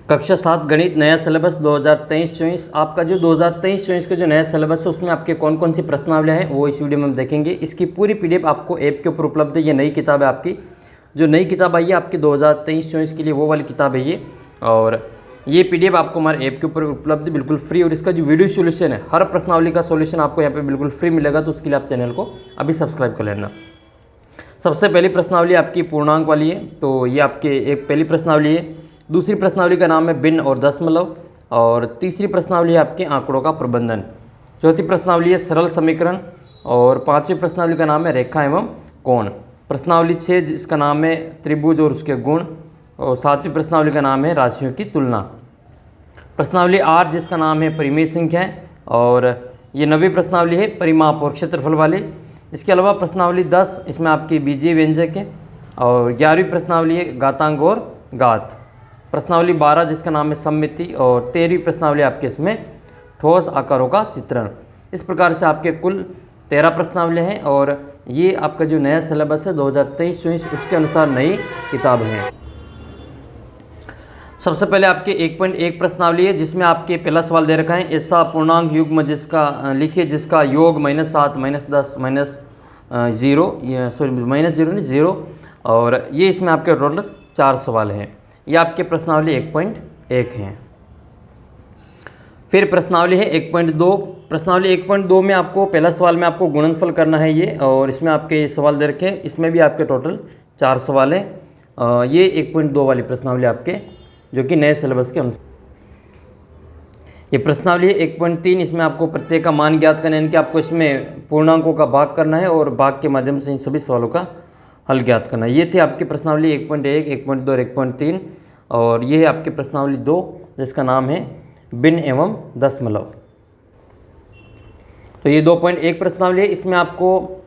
कक्षा 7 गणित नया सिलेबस 2023-24। आपका जो 2023-24 का जो नया सिलेबस है उसमें आपके कौन कौन सी प्रश्नावलियाँ हैं वो इस वीडियो में हम देखेंगे। इसकी पूरी पीडीएफ आपको ऐप के ऊपर उपलब्ध है। ये नई किताब है आपकी, जो नई किताब आई है आपकी 2023-24 के लिए, वो वाली किताब है ये। और ये पीडीएफ आपको हमारे ऐप के ऊपर उपलब्ध है बिल्कुल फ्री। और इसका जो वीडियो सोल्यूशन है, हर प्रश्नावली का सोल्यूशन आपको यहाँ पर बिल्कुल फ्री मिलेगा। तो उसके लिए आप चैनल को अभी सब्सक्राइब कर लेना। सबसे पहली प्रश्नावली आपकी पूर्णांक वाली है, तो ये आपके एक पहली प्रश्नावली है। दूसरी प्रश्नावली का नाम है भिन्न और दशमलव, और तीसरी प्रश्नावली है आपके आंकड़ों का प्रबंधन। चौथी प्रश्नावली है सरल समीकरण, और पांचवी प्रश्नावली का नाम है रेखा एवं कोण। प्रश्नावली 6 जिसका नाम है त्रिभुज और उसके गुण, और सातवीं प्रश्नावली का नाम है राशियों की तुलना। प्रश्नावली 8 जिसका नाम है परिमेय संख्याएं, और ये 9वीं प्रश्नावली है परिमाप और क्षेत्रफल वाली। इसके अलावा प्रश्नावली 10 इसमें आपकी बीजीय व्यंजक है, और 11वीं प्रश्नावली है घातांक और घात। प्रश्नावली 12 जिसका नाम है सममिति, और 13वीं प्रश्नावली आपके इसमें ठोस आकारों का चित्रण। इस प्रकार से आपके कुल 13 प्रश्नावली हैं, और ये आपका जो नया सिलेबस है 2023-24 उसके अनुसार नई किताब है। सबसे पहले आपके 1.1 प्रश्नावली है, जिसमें आपके पहला सवाल दे रखा है ऐसा पूर्णांक युग्म जिसका लिखिए जिसका योग -7 -10 -0 और ये इसमें आपके टोटल 4 सवाल हैं। ये आपके प्रश्नावली 1.1 हैं। फिर प्रश्नावली है 1.2। प्रश्नावली 1.2 में आपको पहला सवाल में आपको गुणनफल करना है ये, और इसमें आपके सवाल दे रखे हैं। इसमें भी आपके टोटल 4 सवाल हैं। ये 1.2 वाली प्रश्नावली आपके जो कि नए सिलेबस के अनुसार। ये प्रश्नावली है 1.3। इसमें आपको प्रत्येक का मान ज्ञात करना है, यानी कि आपको इसमें पूर्णांकों का भाग करना है और भाग के माध्यम से इन सभी सवालों का हल ज्ञात करना है। ये थे आपकी प्रश्नावली 1.1, 1.2 और 1.3। और ये है आपकी प्रश्नावली 2 जिसका नाम है भिन्न एवं दशमलव। तो ये 2.1 प्रश्नावली है। इसमें आपको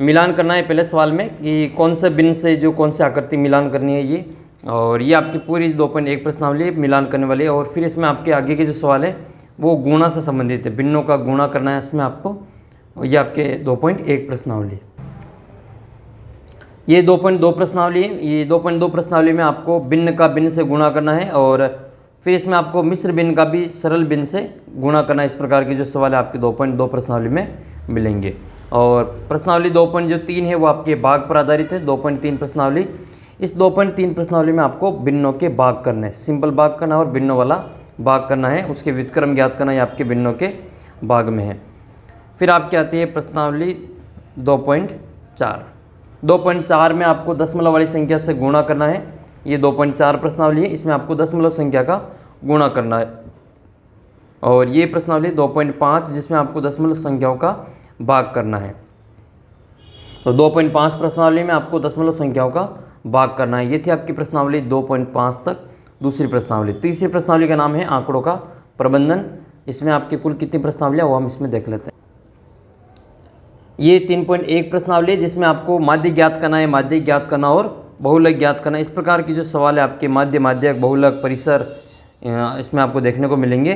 मिलान करना है पहले सवाल में कि कौन से भिन्न से जो कौन सी आकृति मिलान करनी है ये, और ये आपकी पूरी 2.1 प्रश्नावली मिलान करने वाली है। और फिर इसमें आपके आगे के जो सवाल है वो गुणा से संबंधित है, भिन्नों का गुणा करना है इसमें आपको। ये आपके 2.1 प्रश्नावली। ये 2.2 प्रश्नावली है। ये 2.2 प्रश्नावली में आपको भिन्न का भिन्न से गुणा करना है, और फिर इसमें आपको मिश्र भिन्न का भी सरल भिन्न से गुणा करना है। इस प्रकार के जो सवाल है आपके 2.2 प्रश्नावली में मिलेंगे। और प्रश्नावली 2.3 है वो आपके भाग पर आधारित है। 2.3 प्रश्नावली, इस 2.3 प्रश्नावली में आपको भिन्नों के भाग करने हैं, सिंपल भाग करना है और भिन्नों वाला भाग करना है, उसके व्युत्क्रम ज्ञात करना है, आपके भिन्नों के भाग में है। फिर आपकी आती है प्रश्नावली 2.4। 2.4 में आपको दशमलव वाली संख्या से गुणा करना है। ये 2.4 प्रश्नावली है, इसमें आपको दशमलव संख्या का गुणा करना है। और ये प्रश्नावली 2.5 जिसमें आपको दशमलव संख्याओं का भाग करना है। तो 2.5 प्रश्नावली में आपको दशमलव संख्याओं का भाग करना है। ये थी आपकी प्रश्नावली 2.5 तक। दूसरी प्रश्नावली, तीसरी प्रश्नावली का नाम है आंकड़ों का प्रबंधन। इसमें आपके कुल कितनी प्रश्नावलियाँ वो हम इसमें देख लेते हैं। ये 3.1 प्रश्नावली है जिसमें आपको माध्य ज्ञात करना है, माध्य ज्ञात करना और बहुलक ज्ञात करना। इस प्रकार की जो सवाल है आपके माध्य, माध्यक, बहुलक, परिसर इसमें आपको देखने को मिलेंगे।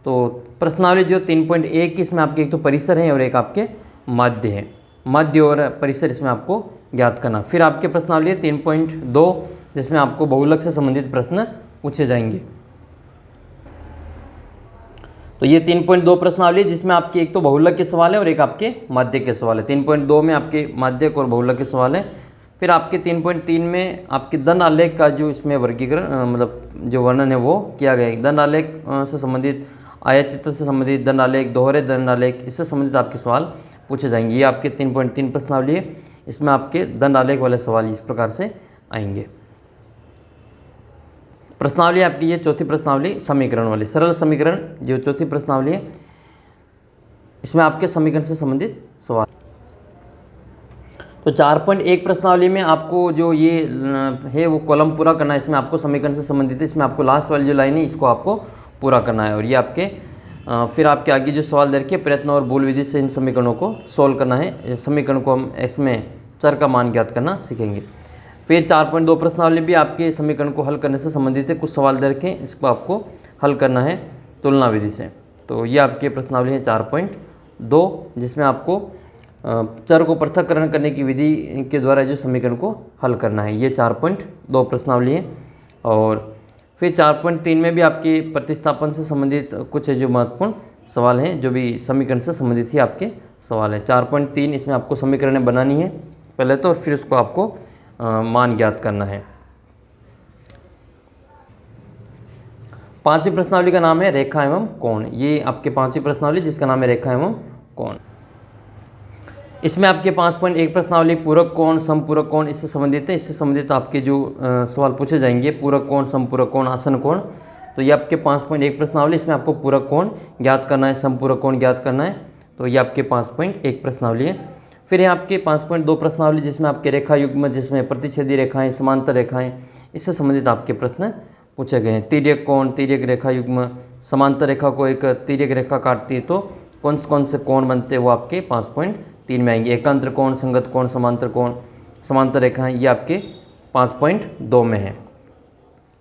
तो प्रश्नावली जो 3.1 की, इसमें आपके एक तो परिसर है और एक आपके माध्य है। माध्य और परिसर इसमें आपको ज्ञात करना। फिर आपके प्रश्नावली है 3.2 जिसमें आपको बहुलक से संबंधित प्रश्न पूछे जाएंगे। तो ये 3.2 प्रश्नावली जिसमें आपके एक तो बहुलक के सवाल है और एक आपके माध्यक के सवाल है। 3.2 में आपके माध्यक और बहुलक के सवाल है। फिर आपके 3.3 में आपके दंड आलेख का जो इसमें वर्गीकरण मतलब जो वर्णन है वो किया गया है। दंड आलेख से संबंधित, आयत चित्र से संबंधित दंड आलेख, दोहरे दंड आलेख, इससे संबंधित आपके सवाल पूछे जाएंगे। ये आपके 3.3 प्रश्नावली है। इसमें आपके दंड आलेख वाले सवाल इस प्रकार से आएंगे। प्रश्नावली आपकी ये चौथी प्रश्नावली समीकरण वाली, सरल समीकरण जो चौथी प्रश्नावली है, इसमें आपके समीकरण से संबंधित सवाल। तो 4.1 प्रश्नावली में आपको जो ये है वो कॉलम पूरा करना है। इसमें आपको समीकरण से संबंधित है। इसमें आपको लास्ट वाली जो लाइन है इसको आपको पूरा करना है। और ये आपके फिर आपके आगे जो सवाल दे रखे प्रयत्न और भूल विधि से इन समीकरणों को सोल्व करना है। समीकरण को हम इसमें चर का मान ज्ञात करना सीखेंगे। फिर 4.2 प्रश्नावली भी आपके समीकरण को हल करने से संबंधित है। कुछ सवाल दे रखे, इसको आपको हल करना है तुलना विधि से। तो ये आपके प्रश्नावली है 4.2 जिसमें आपको चर को पृथक्करण करने की विधि के द्वारा जो समीकरण को हल करना है। ये 4.2 प्रश्नावली है। और फिर 4.3 में भी आपके प्रतिस्थापन से संबंधित कुछ जो महत्वपूर्ण सवाल हैं, जो भी समीकरण से संबंधित ही आपके सवाल हैं। 4.3 इसमें आपको समीकरणें बनानी है पहले तो, और फिर उसको आपको मान ज्ञात करना है। पांचवी प्रश्नावली का नाम है रेखा एवं कोण। ये आपके पांचवी प्रश्नावली जिसका नाम है रेखा एवं कोण। इसमें आपके 5.1 प्रश्नावली पूरक कोण, समपूरक कोण इससे संबंधित है। इससे संबंधित आपके जो सवाल पूछे जाएंगे, पूरक कोण, समपूरक कोण, आसन कोण, तो ये आपके 5.1 प्रश्नावली। इसमें आपको पूरक कोण ज्ञात करना है, समपूरक कोण ज्ञात करना है, तो ये आपके 5.1 प्रश्नावली है। फिर है आपके 5.2 प्रश्नावली जिसमें आपके रेखा युग्म, जिसमें प्रतिच्छेदी रेखाएं, समांतर रेखाएं, इससे संबंधित आपके प्रश्न पूछे गए हैं। तिर्यक कोण, तिर्यक रेखा युग्म, समांतर रेखा को एक तिर्यक रेखा काटती है तो कौन से कोण बनते हैं, वो आपके 5.3 में आएंगे। एकांतर कोण, संगत कोण, समांतर कोण, समांतर रेखाएं, ये आपके 5.2 में है।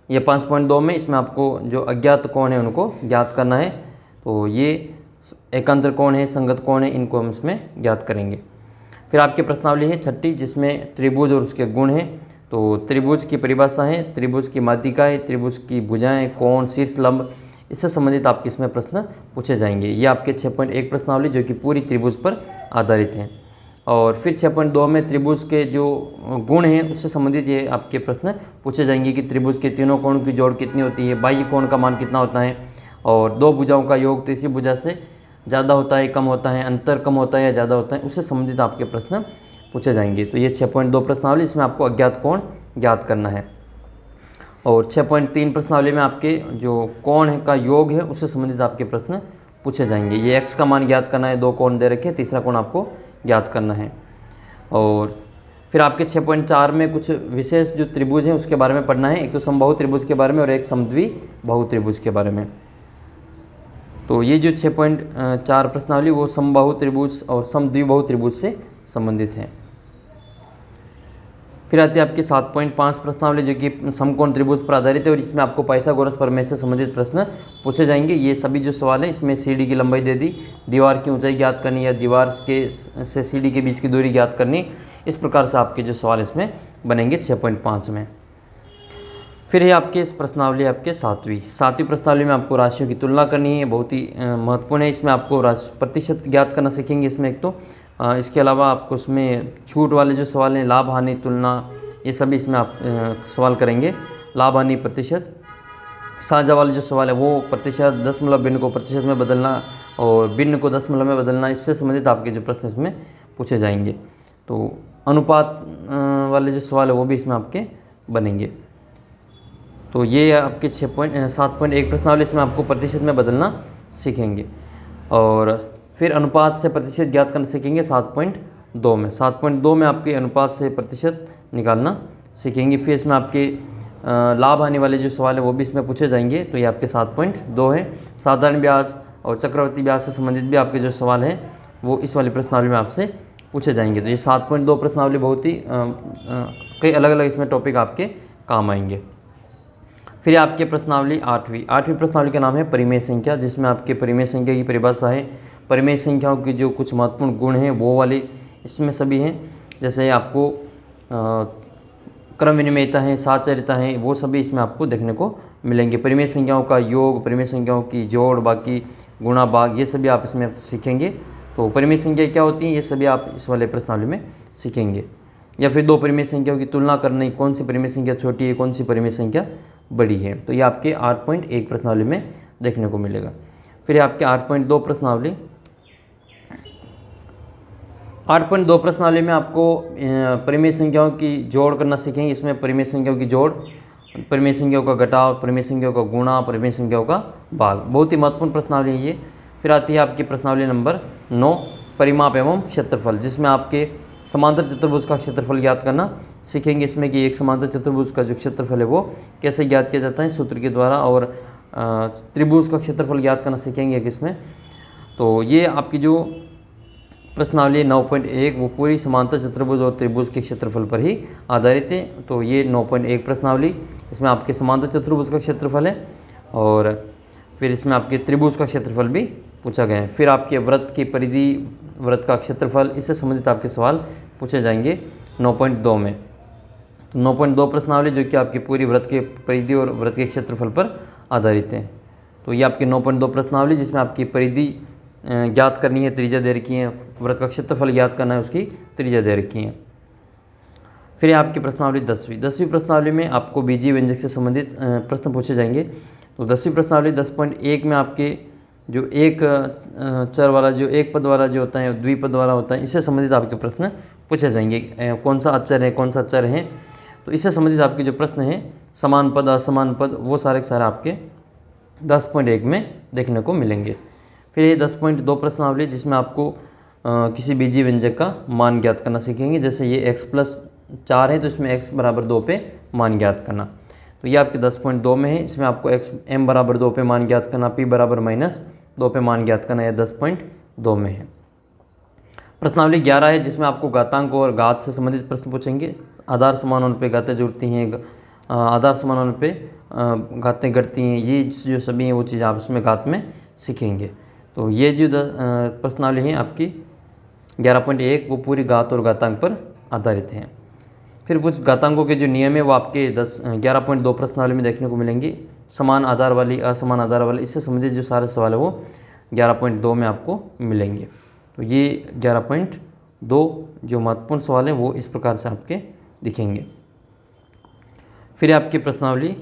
ये 5.2 में इसमें आपको जो अज्ञात कोण है उनको ज्ञात करना है, तो ये एकांतर कोण है, संगत कोण है, इनको हम इसमें ज्ञात करेंगे। फिर आपकी प्रश्नावली है छठी जिसमें त्रिभुज और उसके गुण हैं। तो त्रिभुज की परिभाषा है, त्रिभुज की माध्यिकाएँ, त्रिभुज की भुजाएं, कोण, शीर्ष, लंब, इससे संबंधित आपके इसमें प्रश्न पूछे जाएंगे। ये आपके 6.1 प्रश्नावली जो कि पूरी त्रिभुज पर आधारित हैं। और फिर 6.2 में त्रिभुज के जो गुण हैं उससे संबंधित ये आपके प्रश्न पूछे जाएंगे कि त्रिभुज के तीनों कोण की जोड़ कितनी होती है, बाह्य कोण का मान कितना होता है, और दो भुजाओं का योग तीसरी भुजा से ज़्यादा होता है, कम होता है, अंतर कम होता है या ज़्यादा होता है, उससे संबंधित आपके प्रश्न पूछे जाएंगे। तो ये 6.2 प्रश्नावली, इसमें आपको अज्ञात कोण ज्ञात करना है। और 6.3 प्रश्नावली में आपके जो कोण का योग है उससे संबंधित आपके प्रश्न पूछे जाएंगे। ये x का मान ज्ञात करना है, दो कोण दे रखे, तीसरा कोण आपको ज्ञात करना है। और फिर आपके 6.4 में कुछ विशेष जो त्रिभुज हैं उसके बारे में पढ़ना है। एक तो समबाहु त्रिभुज के बारे में और एक समद्विबाहु त्रिभुज के बारे में। तो ये जो 6.4 प्रश्नावली वो समबाहु त्रिभुज और समद्विबाहु त्रिभुज से संबंधित है। फिर आती है आपकी 7.5 प्रश्नावली जो कि समकोण त्रिभुज पर आधारित है, और इसमें आपको पाइथागोरस प्रमेय से संबंधित प्रश्न पूछे जाएंगे। ये सभी जो सवाल हैं इसमें सीढ़ी की लंबाई दे दी, दीवार की ऊंचाई ज्ञात करनी या दीवार के से सीढ़ी के बीच की दूरी ज्ञात करनी, इस प्रकार से आपके जो सवाल इसमें बनेंगे 6.5 में। फिर है आपके इस प्रश्नावली आपके सातवीं प्रश्नावली में आपको राशियों की तुलना करनी है, बहुत ही महत्वपूर्ण है। इसमें आपको प्रतिशत ज्ञात करना सीखेंगे इसमें एक तो, इसके अलावा आपको उसमें छूट वाले जो सवाल हैं, लाभ हानि तुलना, ये सभी इसमें आप सवाल करेंगे। लाभ हानि प्रतिशत, साझा वाले जो सवाल है वो प्रतिशत, दशमलव भिन्न को प्रतिशत में बदलना और भिन्न को दशमलव में बदलना, इससे संबंधित आपके जो प्रश्न इसमें पूछे जाएंगे। तो अनुपात वाले जो सवाल है वो भी इसमें आपके बनेंगे। तो ये आपके 7.1 प्रश्नावली, इसमें आपको प्रतिशत में बदलना सीखेंगे। और फिर अनुपात से प्रतिशत ज्ञात करना सीखेंगे 7.2 में। 7.2 में आपके अनुपात से प्रतिशत निकालना सीखेंगे। फिर इसमें आपके लाभ आने वाले जो सवाल है वो भी इसमें पूछे जाएंगे, तो ये आपके 7.2 है। साधारण ब्याज और चक्रवर्ती ब्याज से संबंधित भी आपके जो सवाल हैं वो इस वाली प्रश्नावली में आपसे पूछे जाएंगे। तो ये 7.2 प्रश्नावली बहुत ही कई अलग अलग इसमें टॉपिक आपके काम आएंगे। फिर आपके प्रश्नावली आठवीं प्रश्नावली का नाम है परिमेय संख्या, जिसमें आपके परिमेय संख्या की परिभाषा है, परिमेय संख्याओं के जो कुछ महत्वपूर्ण गुण हैं वो वाली इसमें सभी हैं। जैसे आपको क्रम विनिमयता है, साचरिता है, वो सभी इसमें आपको देखने को मिलेंगे। परिमेय संख्याओं का योग, परिमेय संख्याओं की जोड़, बाकी गुणा भाग, ये सभी आप इसमें सीखेंगे। तो परिमेय संख्या क्या होती है ये सभी आप इस वाले प्रश्नावली में सीखेंगे। या फिर दो परिमेय संख्याओं की तुलना करनी, कौन सी परिमेय संख्या छोटी है, कौन सी परिमेय संख्या बड़ी है, तो ये आपके 8.1 प्रश्नावली में देखने को मिलेगा। फिर आपके 8.2 प्रश्नावली, 8.2 प्रश्नावली में आपको परिमेय संख्याओं की जोड़ करना सीखेंगे। इसमें परिमेय संख्याओं की जोड़, परिमेय संख्याओं का घटाव, परिमेय संख्याओं का गुणा, परिमेय संख्याओं का भाग, बहुत ही महत्वपूर्ण प्रश्नावली है ये। फिर आती है आपकी प्रश्नावली नंबर 9 परिमाप एवं क्षेत्रफल, जिसमें आपके समांतर चतुर्भुज का क्षेत्रफल ज्ञात करना सीखेंगे। इसमें कि एक समांतर चतुर्भुज का जो क्षेत्रफल है वो कैसे ज्ञात किया जाता है सूत्र के द्वारा, और त्रिभुज का क्षेत्रफल ज्ञात करना सीखेंगे किसमें। तो ये आपकी जो प्रश्नावली 9.1 वो पूरी समांतर चतुर्भुज और त्रिभुज के क्षेत्रफल पर ही आधारित है। तो ये 9.1 प्रश्नावली, इसमें आपके समांतर चतुर्भुज का क्षेत्रफल है और फिर इसमें आपके त्रिभुज का क्षेत्रफल भी पूछा गया है। फिर आपके वृत्त की परिधि, वृत्त का क्षेत्रफल, इससे संबंधित आपके सवाल पूछे जाएंगे 9.2 में। तो 9.2 प्रश्नावली जो कि आपकी पूरी वृत्त के परिधि और वृत्त के क्षेत्रफल पर आधारित है। तो ये आपकी 9.2 प्रश्नावली जिसमें आपकी परिधि ज्ञात करनी है, त्रिज्या दे रखी है, वृत्त का क्षेत्रफल ज्ञात करना है, उसकी त्रिज्या दे रखी है। फिर आपकी प्रश्नावली 10वीं प्रश्नावली में आपको बीजीय व्यंजक से संबंधित प्रश्न पूछे जाएंगे। तो 10वीं प्रश्नावली 10.1 में आपके जो एक चर वाला, जो एक पद वाला जो होता है, द्विपद वाला होता है, इससे संबंधित आपके प्रश्न पूछे जाएंगे। कौन सा अचर है, कौन सा चर है, तो इससे संबंधित आपके जो प्रश्न हैं, समान पद, असमान पद, वो सारे के सारे आपके 10.1 में देखने को मिलेंगे। फिर ये 10.2 प्रश्नावली जिसमें आपको किसी बीजीय व्यंजक का मान ज्ञात करना सीखेंगे। जैसे ये x+4 है तो इसमें x = 2 पे मान ज्ञात करना, तो ये आपके 10.2 में है। इसमें आपको m = 2 पे मान ज्ञात करना, p = -2 पे मान ज्ञात करना, यह 10.2 में है। प्रश्नावली 11 है जिसमें आपको घातांक और घात से संबंधित प्रश्न पूछेंगे। आधार समान होने पे घातें जुड़ती हैं, आधार समान होने पे घातें घटती हैं, ये जो सभी हैं वो चीज़ आप इसमें घात में सीखेंगे। तो ये जो प्रश्नावली है आपकी 11.1 वो पूरी घात और घातांक पर आधारित हैं। फिर कुछ घातांकों के जो नियम है वो आपके 11.2 प्रश्नावली में देखने को मिलेंगे। समान आधार वाली, असमान आधार वाली, इससे संबंधित जो सारे सवाल है वो 11.2 में आपको मिलेंगे। तो ये 11.2 जो महत्वपूर्ण सवाल हैं वो इस प्रकार से आपके दिखेंगे। फिर आपकी प्रश्नावली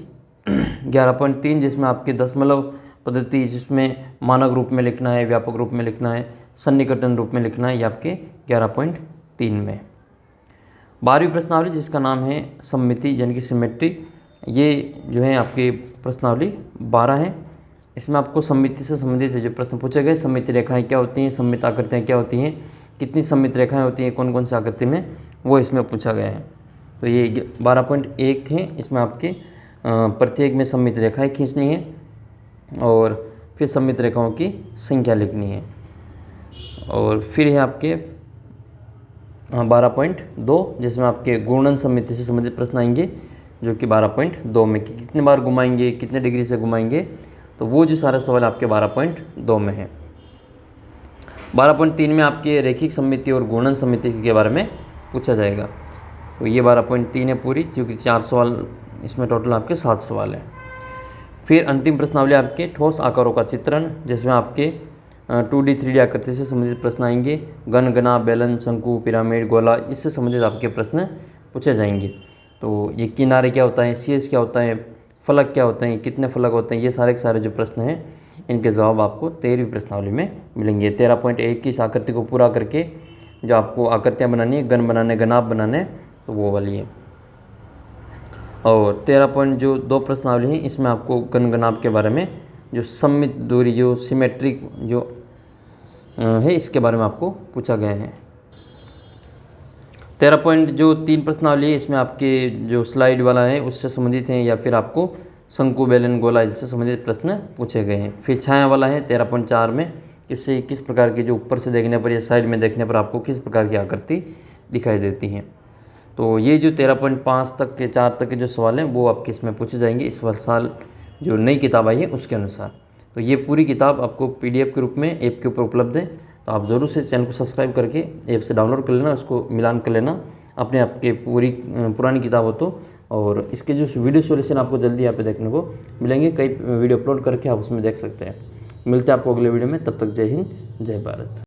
11.3 जिसमें आपके दशमलव पद्धति, जिसमें मानक रूप में लिखना है, व्यापक रूप में लिखना है, सन्निकटन रूप में लिखना है, ये आपके 11.3 में। 12वीं प्रश्नावली जिसका नाम है सममिति यानी कि सिमेट्री, ये जो है आपकी प्रश्नावली 12 है। इसमें आपको सममिति से संबंधित जो प्रश्न पूछे गए, सममित रेखाएं क्या होती हैं, सममित आकृतियाँ क्या होती हैं, कितनी सममित रेखाएं होती हैं, कौन कौन सी आकृति में, वो इसमें पूछा गया है। तो ये 12.1 है, इसमें आपके प्रत्येक में सममित रेखाएं खींचनी है और फिर सममित रेखाओं की संख्या लिखनी है। और फिर है आपके 12.2 जिसमें आपके घूर्णन सममिति से संबंधित प्रश्न आएंगे, जो कि 12.2 में कि कितने बार घुमाएंगे, कितने डिग्री से घुमाएंगे, तो वो जो सारे सवाल आपके 12.2 में है। 12.3 में आपके रैखिक सममिति और घूर्णन सममिति के बारे में पूछा जाएगा। तो ये 12.3 है पूरी, क्योंकि 4 सवाल इसमें टोटल आपके 7 सवाल हैं। फिर अंतिम प्रश्नावली आपके ठोस आकारों का चित्रण, जिसमें आपके 2D 3D आकृति से संबंधित प्रश्न आएंगे। घन, घना, बेलन, शंकु, पिरामिड, गोला, इससे संबंधित आपके प्रश्न पूछे जाएंगे। तो ये किनारे क्या होता है, शीर्ष क्या होता है, फलक क्या होते हैं, कितने फलक होते हैं, ये सारे के सारे जो प्रश्न हैं इनके जवाब आपको 13वीं प्रश्नावली में मिलेंगे। 13.1 की इस आकृति को पूरा करके जो आपको आकृतियाँ बनानी है, घन बनाने, घनाभ बनाने, तो वो वाली है। और 13.2 प्रश्नावली है, इसमें आपको घन घनाभ के बारे में, जो सममित दूरी, जो सिमेट्रिक जो है, इसके बारे में आपको पूछा गया है। 13.3 प्रश्नावली है, इसमें आपके जो स्लाइड वाला है उससे संबंधित हैं, या फिर आपको शंकु, बेलन, गोला, इससे संबंधित प्रश्न पूछे गए हैं। फिर छाया वाला है 13.4 में, इससे किस प्रकार की, जो ऊपर से देखने पर या साइड में देखने पर आपको किस प्रकार की आकृति दिखाई देती हैं। तो ये जो 13.5 तक के 4 तक के जो सवाल हैं वो आपके इसमें पूछे जाएंगे इस साल जो नई किताब आई है उसके अनुसार। तो ये पूरी किताब आपको PDF के रूप में ऐप के ऊपर उपलब्ध है, तो आप ज़रूर से चैनल को सब्सक्राइब करके ऐप से डाउनलोड कर लेना, उसको मिलान कर लेना अपने आपके पूरी पुरानी किताब हो तो। और इसके जो वीडियो सॉल्यूशन आपको जल्दी यहाँ पे देखने को मिलेंगे, कई वीडियो अपलोड करके आप उसमें देख सकते हैं। मिलते हैं आपको अगले वीडियो में, तब तक जय हिंद, जय भारत।